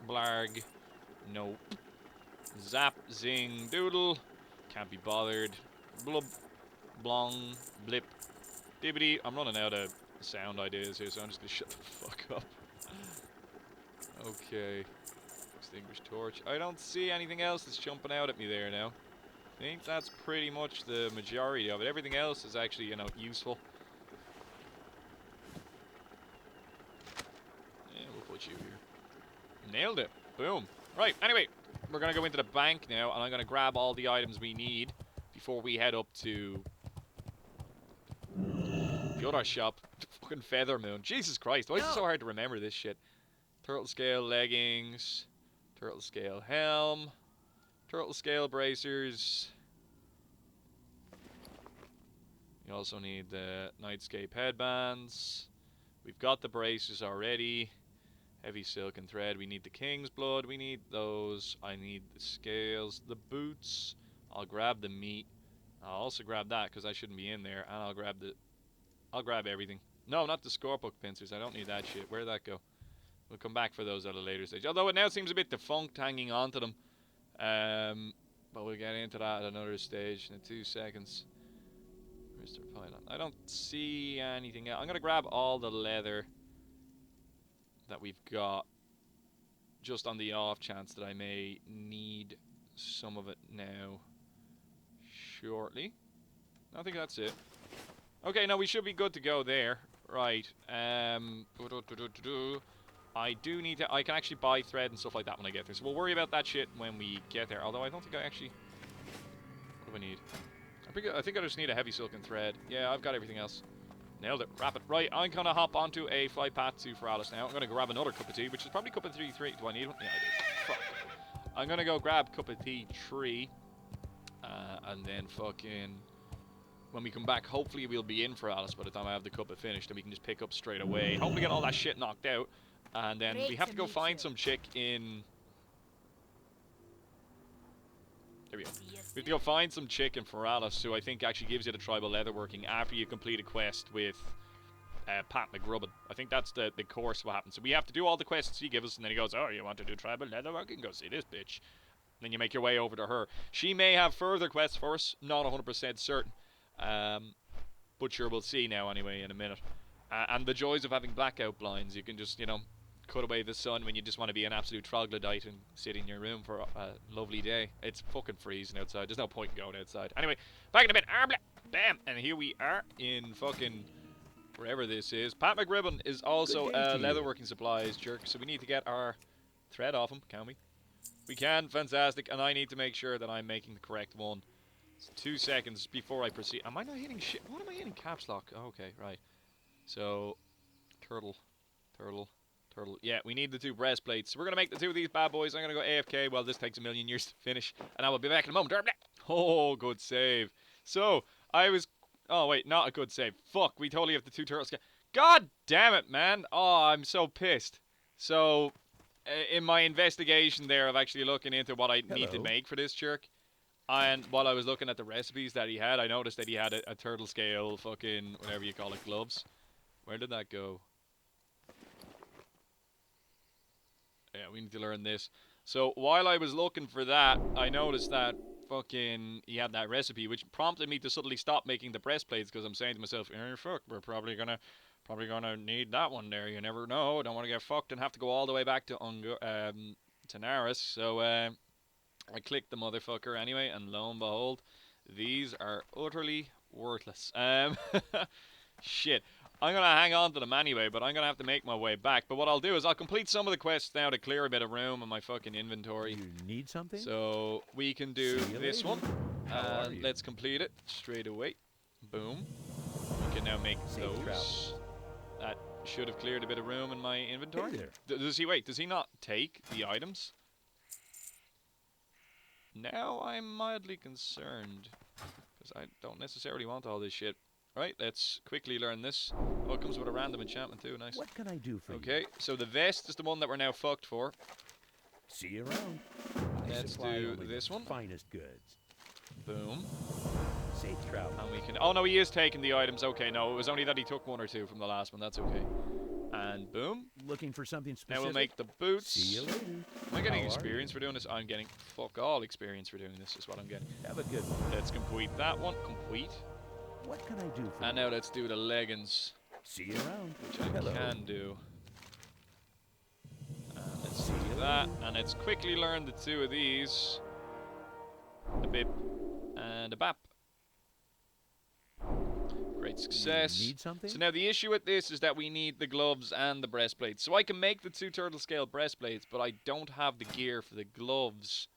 blarg, nope. Zap, zing, doodle, can't be bothered, blub, blong, blip, bibbity. I'm running out of sound ideas here, so I'm just gonna shut the fuck up. Okay. Extinguish torch. I don't see anything else that's jumping out at me there now. I think that's pretty much the majority of it. Everything else is actually, useful. Yeah, we'll put you here. Nailed it. Boom. Right, anyway, we're going to go into the bank now, and I'm going to grab all the items we need before we head up to the other shop. Fucking Feathermoon. Jesus Christ, why is it so hard to remember this shit? Turtle scale leggings, turtle scale helm, turtle scale bracers. You also need the nightscape headbands. We've got the bracers already. Heavy silken thread. We need the king's blood. We need those. I need the scales, the boots. I'll grab the meat. I'll also grab that because I shouldn't be in there. And I'll grab everything. No, not the scorebook pincers. I don't need that shit. Where'd that go? We'll come back for those at a later stage. Although it now seems a bit defunct hanging onto them. But we'll get into that at another stage in 2 seconds. Mr. Pylon. I don't see anything else. I'm going to grab all the leather that we've got. Just on the off chance that I may need some of it now. Shortly. I think that's it. Okay, no, we should be good to go there. Right. I do need to... I can actually buy thread and stuff like that when I get there. So we'll worry about that shit when we get there. Although I don't think I actually... What do I need? I think I just need a heavy silken thread. Yeah, I've got everything else. Nailed it. Rapid. Right, I'm going to hop onto a flight path to Feralas now. I'm going to grab another cup of tea, which is probably cup of tea 3. Do I need one? Yeah, I do. Fuck. I'm going to go grab cup of tea 3. And then fucking... When we come back, hopefully we'll be in Feralas by the time I have the cup of finished, and we can just pick up straight away. Hopefully get all that shit knocked out. And then we have to go find some chick in... There we go. We have to go find some chick in Feralas who I think actually gives you the tribal leatherworking after you complete a quest with Pat McGrubbin. I think that's the course what happens. So we have to do all the quests he gives us, and then he goes, oh, you want to do tribal leatherworking? Go see this bitch. And then you make your way over to her. She may have further quests for us, not 100% certain. But sure, we'll see now anyway in a minute. And the joys of having blackout blinds. You can just, you know, cut away the sun when you just want to be an absolute troglodyte and sit in your room for a lovely day. It's fucking freezing outside. There's no point in going outside. Anyway, back in a bit. Bam! And here we are in fucking wherever this is. Pat McGribbon is also a leatherworking supplies jerk, so we need to get our thread off him, can we? We can, fantastic. And I need to make sure that I'm making the correct one. So 2 seconds before I proceed. Am I not hitting shit? What am I hitting? Caps lock. Oh, okay, right. So, turtle. Yeah, we need the 2 breastplates. So we're going to make the 2 of these bad boys. I'm going to go AFK while this takes a million years to finish. And I will be back in a moment. Oh, good save. So, I was... Oh, wait, not a good save. Fuck, we totally have the 2 turtles. God damn it, man. Oh, I'm so pissed. So, in my investigation there of actually looking into what I need to make for this jerk, and while I was looking at the recipes that he had, I noticed that he had a turtle scale fucking, whatever you call it, gloves. Where did that go? Yeah, we need to learn this. So, while I was looking for that, I noticed that fucking he had that recipe, which prompted me to suddenly stop making the breastplates, because I'm saying to myself, fuck, we're probably gonna need that one there. You never know. Don't want to get fucked and have to go all the way back to Naris. So, I clicked the motherfucker anyway, and lo and behold, these are utterly worthless. Shit. I'm going to hang on to them anyway, but I'm going to have to make my way back. But what I'll do is I'll complete some of the quests now to clear a bit of room in my fucking inventory. You need something? So we can do this one. And let's complete it straight away. Boom. We can now make those. That should have cleared a bit of room in my inventory. Does he not take the items? Now I'm mildly concerned, because I don't necessarily want all this shit. Right, let's quickly learn this. Oh, it comes with a random enchantment too, nice. What can I do for you? Okay, so the vest is the one that we're now fucked for. See you around. Let's do this one. Finest goods. Boom. Safe travel. And we can... Oh no, he is taking the items. Okay, no, it was only that he took 1 or 2 from the last one. That's okay. And boom. Looking for something specific? Now we'll make the boots. See you later. Am I getting experience for doing this? I'm getting fuck all experience for doing this is what I'm getting. Have a good one. Let's complete that one. Complete. What can I do for you? And now let's do the leggings. See you around. Which I can do. And let's do that. And let's quickly learn the 2 of these. A bip and a bap. Great success. You need something? So now the issue with this is that we need the gloves and the breastplates. So I can make the 2 turtle scale breastplates, but I don't have the gear for the gloves.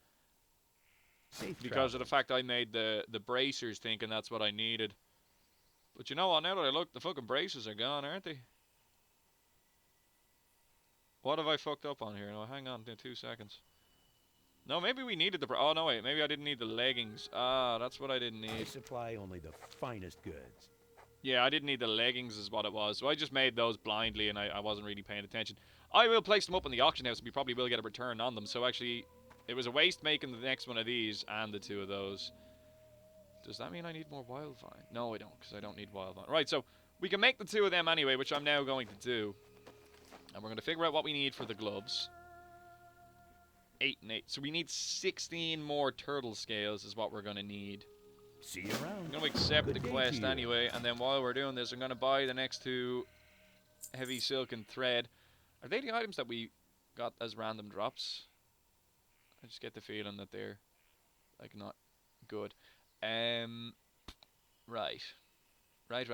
Because of the fact I made the bracers thinking that's what I needed. But you know what, now that I look, the fucking braces are gone, aren't they? What have I fucked up on here? No, hang on, 2 seconds. No, maybe we needed the... Oh, no, wait, maybe I didn't need the leggings. Ah, that's what I didn't need. I supply only the finest goods. Yeah, I didn't need the leggings is what it was. So I just made those blindly and I wasn't really paying attention. I will place them up in the auction house and we probably will get a return on them. So actually, it was a waste making the next one of these and the 2 of those. Does that mean I need more wildvine? No, I don't, because I don't need wildvine. Right, so we can make the 2 of them anyway, which I'm now going to do. And we're going to figure out what we need for the gloves. 8 and 8. So we need 16 more turtle scales is what we're going to need. See you around. I'm going to accept the quest anyway, and then while we're doing this, I'm going to buy the next 2 heavy silken thread. Are they the items that we got as random drops? I just get the feeling that they're, like, not good. Right. Right.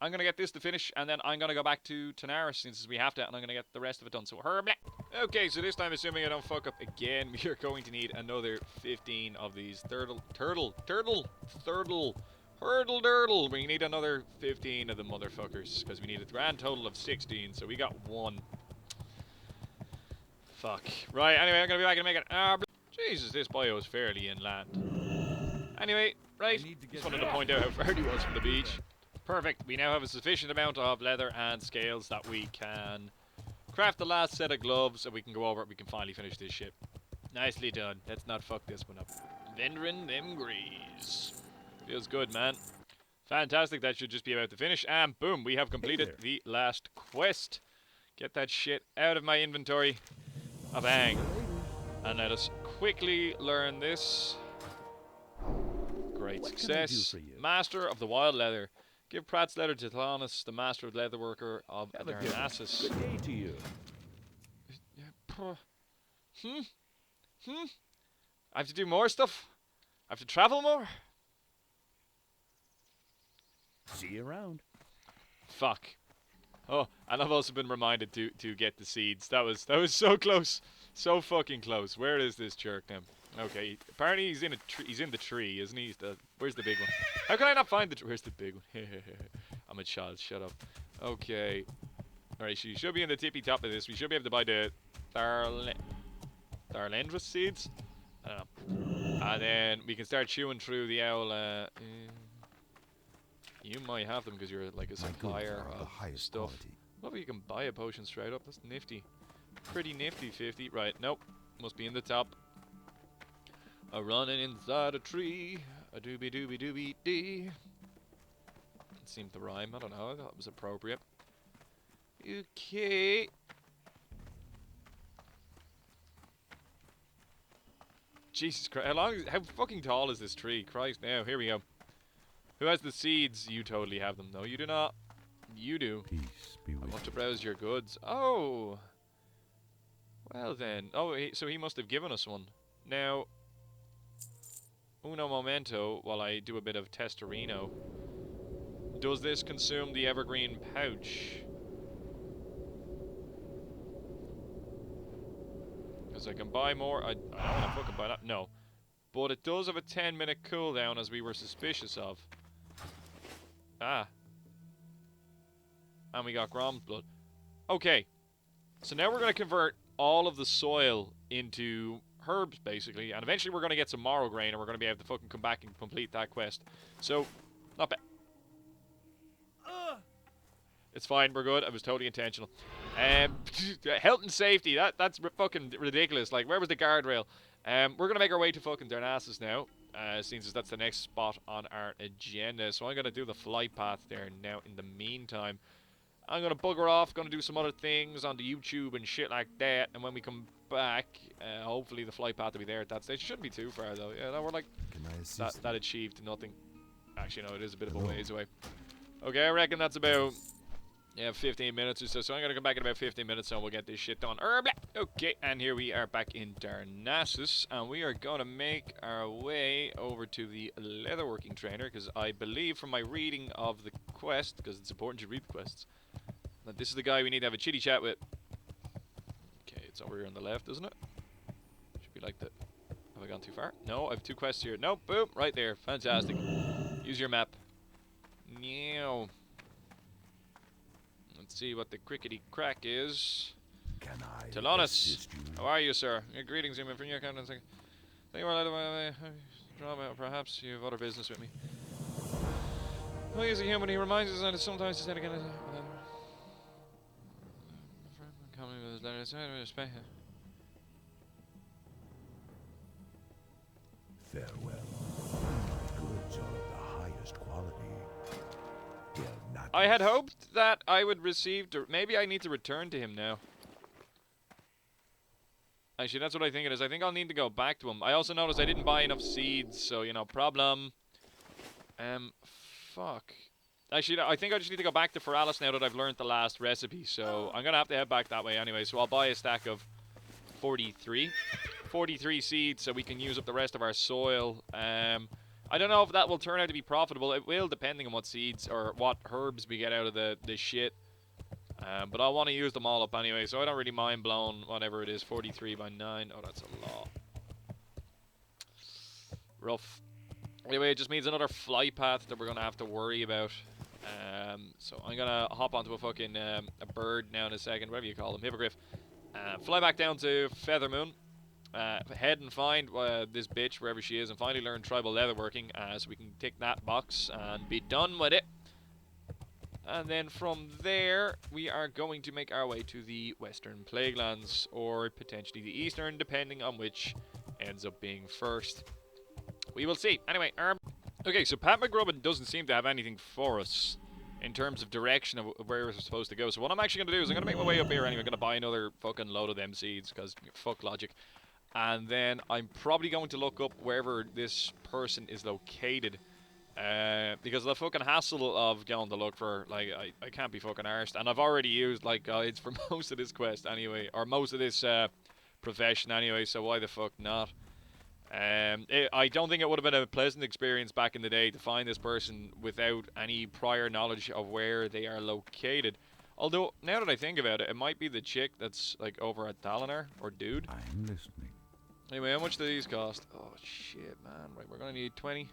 I'm gonna get this to finish, and then I'm gonna go back to Tanaris since we have to, and I'm gonna get the rest of it done. So herb. Okay, so this time, assuming I don't fuck up again, we are going to need another 15 of these hurdle durdle. We need another 15 of the motherfuckers because we need a grand total of 16. So we got one. Fuck. Right. Anyway, I'm gonna be back and make it. Jesus, this bio is fairly inland. Anyway, right. Just wanted to point out how far he was from the beach. Perfect. We now have a sufficient amount of leather and scales that we can craft the last set of gloves, and we can go over it. We can finally finish this ship. Nicely done. Let's not fuck this one up. Vendoring them grease. Feels good, man. Fantastic. That should just be about to finish. And boom, we have completed the last quest. Get that shit out of my inventory. A bang. And let us quickly learn this. Great success. Master of the wild leather. Give Pratt's leather to Kronos, the master of leatherworker of Darnassus. Good day to you. I have to do more stuff? I have to travel more? See you around. Fuck. Oh, and I've also been reminded to get the seeds. That was so close. So fucking close. Where is this jerk now? Okay, apparently he's in a tree. He's in the tree, isn't he? Where's the big one? How can I not find where's the big one? I'm a child. Shut up. Okay. All right, she should be in the tippy top of this. We should be able to buy the Tharlendrus seeds. I don't know. And then we can start chewing through the owl. You might have them because you're like a supplier of stuff. Well, you can buy a potion straight up. That's nifty. Pretty nifty, 50. Right, nope. Must be in the top. A running inside a tree. A doobie doobie doobie dee. It seemed to rhyme. I don't know. I thought it was appropriate. Okay. Jesus Christ. How fucking tall is this tree? Christ, now. Here we go. Who has the seeds? You totally have them. No, you do not. You do. Peace be I with want to you. browse your goods. Oh. Well then. Oh, so he must have given us one. Now, uno momento, while I do a bit of testorino. Does this consume the evergreen pouch? Because I can buy more. I don't want to fucking buy that. No. But it does have a 10-minute cooldown, as we were suspicious of. Ah. And we got Grom's blood. Okay. So now we're going to convert all of the soil into herbs, basically. And eventually we're going to get some marrow grain, and we're going to be able to fucking come back and complete that quest. So, not bad. It's fine, we're good. It was totally intentional. Health and safety, that's fucking ridiculous. Like, where was the guardrail? We're going to make our way to fucking Darnassus now, since that's the next spot on our agenda. So I'm going to do the flight path there now. In the meantime, I'm going to bugger off, going to do some other things on the YouTube and shit like that. And when we come back, hopefully the flight path will be there at that stage. It shouldn't be too far, though. Yeah, no, we're like, Can I assist? that achieved nothing. Actually, no, it is a bit of a ways away. Okay, I reckon that's about... 15 minutes or so. So I'm going to come back in about 15 minutes and we'll get this shit done. Okay, and here we are back in Darnassus. And we are going to make our way over to the leatherworking trainer. Because I believe from my reading of the quest, because it's important to read the quests, that this is the guy we need to have a chitty chat with. Okay, it's over here on the left, isn't it? Should be like that. Have I gone too far? No, I have 2 quests here. Nope, boom, right there. Fantastic. Use your map. Meow. Let's see what the crickety crack is. Can I Telonis, assist you? how are you, sir? Greetings, human from your captain. Thank you for drama. Perhaps you have other business with me. Well, he's a human. He reminds us that sometimes he's again. Coming with his letters. Farewell. Goods are of the highest quality. Dare not I had hoped that I would receive. Maybe I need to return to him now. Actually, that's what I think it is. I think I'll need to go back to him. I also noticed I didn't buy enough seeds, so, you know, problem. Fuck. Actually, I think I just need to go back to Feralas now that I've learned the last recipe, so I'm gonna have to head back that way anyway, so I'll buy a stack of 43 seeds so we can use up the rest of our soil. I I don't know if that will turn out to be profitable. It will, depending on what seeds or what herbs we get out of the shit. But I want to use them all up anyway, so I don't really mind blowing whatever it is, 43 by 9. Oh, that's a lot. Rough. Anyway, it just means another fly path that we're going to have to worry about. So I'm going to hop onto a fucking a bird now in a second, whatever you call them, hippogriff. Fly back down to Feathermoon. Head and find this bitch wherever she is and finally learn tribal leatherworking so we can tick that box and be done with it. And then from there, we are going to make our way to the Western Plaguelands, or potentially the Eastern, depending on which ends up being first. We will see. Anyway, okay, so Pat McGrubbin doesn't seem to have anything for us in terms of direction of where we're supposed to go. So what I'm actually going to do is I'm going to make my way up here anyway. I'm going to buy another fucking load of them seeds, because fuck logic. And then I'm probably going to look up wherever this person is located. Because the fucking hassle of going to look for, like, I can't be fucking arsed. And I've already used, like, guides for most of this quest anyway. Or most of this profession anyway, so why the fuck not? I don't think it would have been a pleasant experience back in the day to find this person without any prior knowledge of where they are located. Although, now that I think about it, it might be the chick that's, like, over at Dalinar, or dude. I'm listening. Anyway, how much do these cost? Oh, shit, man. Right, we're gonna need 20.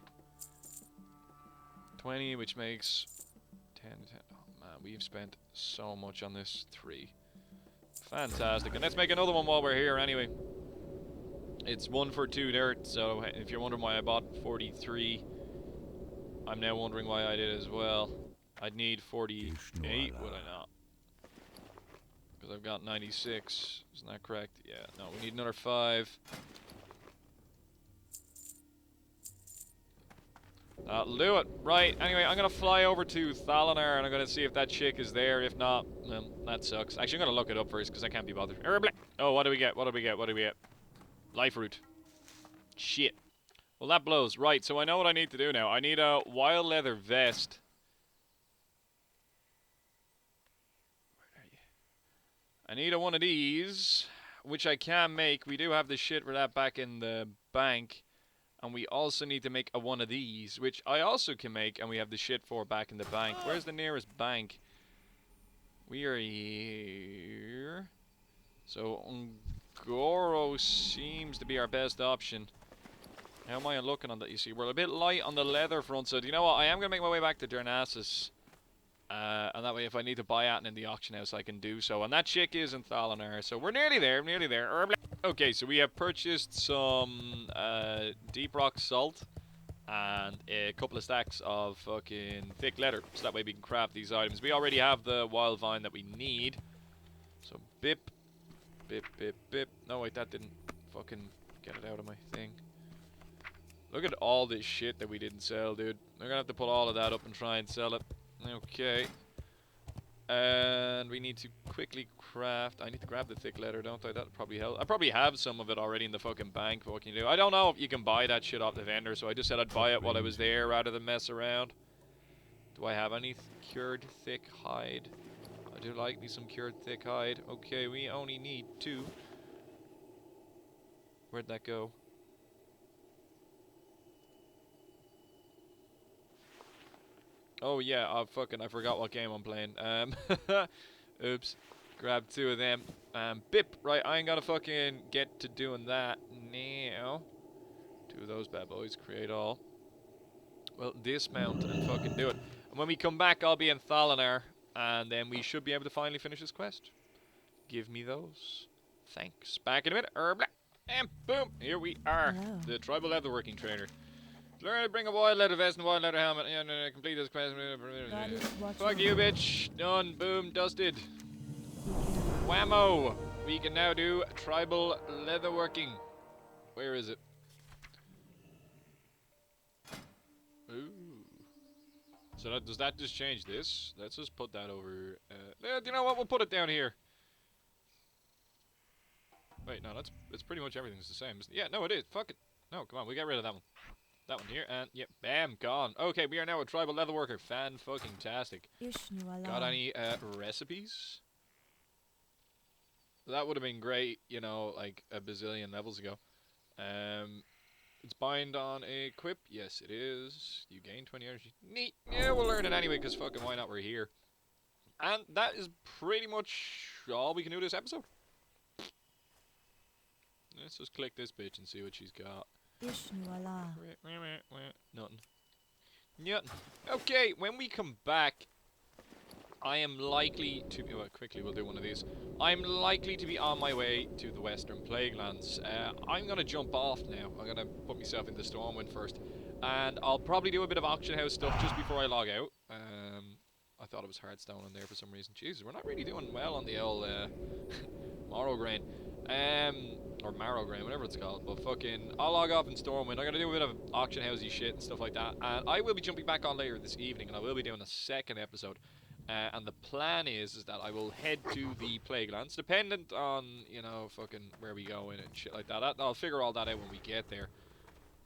20, which makes 10. Oh, man, we've spent so much on this. 3. Fantastic. And let's make another one while we're here, anyway. It's 1 for 2 dirt, so if you're wondering why I bought 43, I'm now wondering why I did as well. I'd need 48, would I not? Because I've got 96. Isn't that correct? Yeah, no, we need another 5. That'll do it. Right, anyway, I'm going to fly over to Thalanar and I'm going to see if that chick is there. If not, that sucks. Actually, I'm going to look it up first because I can't be bothered. Oh, what do we get? What do we get? What do we get? Life root. Shit. Well, that blows. Right, so I know what I need to do now. I need a wild leather vest. Where are you? I need one of these, which I can make. We do have the shit for that back in the bank. And we also need to make one of these, which I also can make, and we have the shit for back in the bank. Where's the nearest bank? We are here. So, Goro seems to be our best option. How am I looking on that? You see, we're a bit light on the leather front, so do you know what? I am going to make my way back to Darnassus. And that way, if I need to buy Atten in the auction house, I can do so. And that chick is in Thalanar, so we're nearly there, nearly there. Okay, so we have purchased some deep rock salt and a couple of stacks of fucking thick leather, so that way we can craft these items. We already have the wild vine that we need. So bip, bip, bip, bip. No, wait, that didn't fucking get it out of my thing. Look at all this shit that we didn't sell, dude. We're gonna have to put all of that up and try and sell it. Okay. And we need to quickly craft. I need to grab the thick leather, don't I? That'll probably help. I probably have some of it already in the fucking bank. But what can you do? I don't know if you can buy that shit off the vendor, so I just said I'd buy it while I was there rather than mess around. Do I have any cured thick hide? I do like me some cured thick hide. Okay, we only need 2. Where'd that go? Oh yeah, I forgot what game I'm playing. Oops. Grab 2 of them. Bip. Right, I ain't gonna fucking get to doing that now. 2 of those bad boys. Create all. Well, dismount and fucking do it. And when we come back, I'll be in Thalanar. And then we should be able to finally finish this quest. Give me those. Thanks. Back in a minute. And boom. Here we are. Hello. The tribal leatherworking trainer. Learn to bring a wild leather vest and wild leather helmet. Yeah, no, complete this quest. Fuck you, bitch. Done. Boom. Dusted. Whammo. We can now do tribal leatherworking. Where is it? Ooh. So does that just change this? Let's just put that over. You know what? We'll put it down here. Wait, no, it's pretty much everything's the same. Yeah, no, it is. Fuck it. No, come on. We got rid of that one. That one here, and yep, bam, gone. Okay, we are now a tribal leatherworker. Fan-fucking-tastic. Got any recipes? That would have been great, you know, like a bazillion levels ago. It's bind on equip. Yes, it is. You gain 20 energy. Neat. Yeah, we'll learn it anyway, because fucking why not? We're here. And that is pretty much all we can do this episode. Let's just click this bitch and see what she's got. Nothing. Nothing. Okay, when we come back, I am likely to be... Well, quickly, we'll do one of these. I'm likely to be on my way to the Western Plaguelands. I'm going to jump off now. I'm going to put myself into Stormwind first. And I'll probably do a bit of auction house stuff just before I log out. I thought it was Hearthstone in there for some reason. Jesus, we're not really doing well on the old Morrow Grain. Or Marrow Grain, whatever it's called. But fucking, I'll log off in Stormwind. I'm going to do a bit of auction housey shit and stuff like that. And I will be jumping back on later this evening. And I will be doing a second episode. And the plan is that I will head to the Plaguelands, dependent on, you know, fucking where we go in and shit like that. I'll figure all that out when we get there.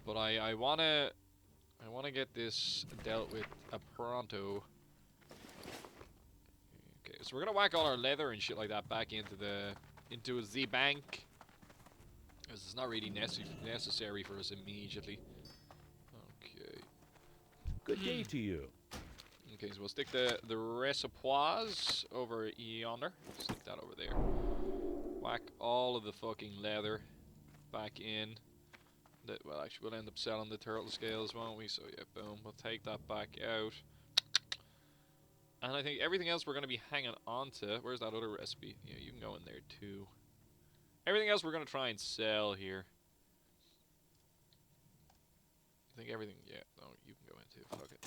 But I wanna get this dealt with a pronto. Okay, so we're gonna whack all our leather and shit like that back into the bank, because it's not really necessary for us immediately. Okay. Good day to you. Okay, so we'll stick the reservoirs over yonder. Stick that over there. Whack all of the fucking leather back in. Well, actually, we'll end up selling the turtle scales, won't we? So, yeah, boom. We'll take that back out. And I think everything else we're going to be hanging on to. Where's that other recipe? Yeah, you can go in there, too. Everything else we're going to try and sell here. I think everything... Yeah, no, you can go in, too. Fuck it.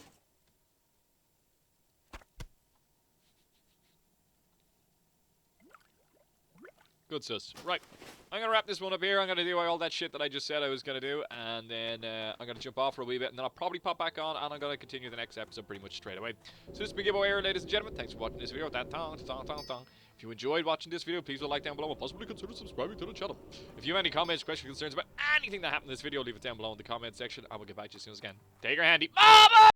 Good sus. Right. I'm going to wrap this one up here. I'm going to do all that shit that I just said I was going to do. And then I'm going to jump off for a wee bit. And then I'll probably pop back on. And I'm going to continue the next episode pretty much straight away. So this has been Gibboeire, ladies and gentlemen. Thanks for watching this video. If you enjoyed watching this video, please leave a like down below. And possibly consider subscribing to the channel. If you have any comments, questions, concerns about anything that happened in this video, leave it down below in the comment section. I will get back to you as soon as I can. Take your handy. Bye-bye!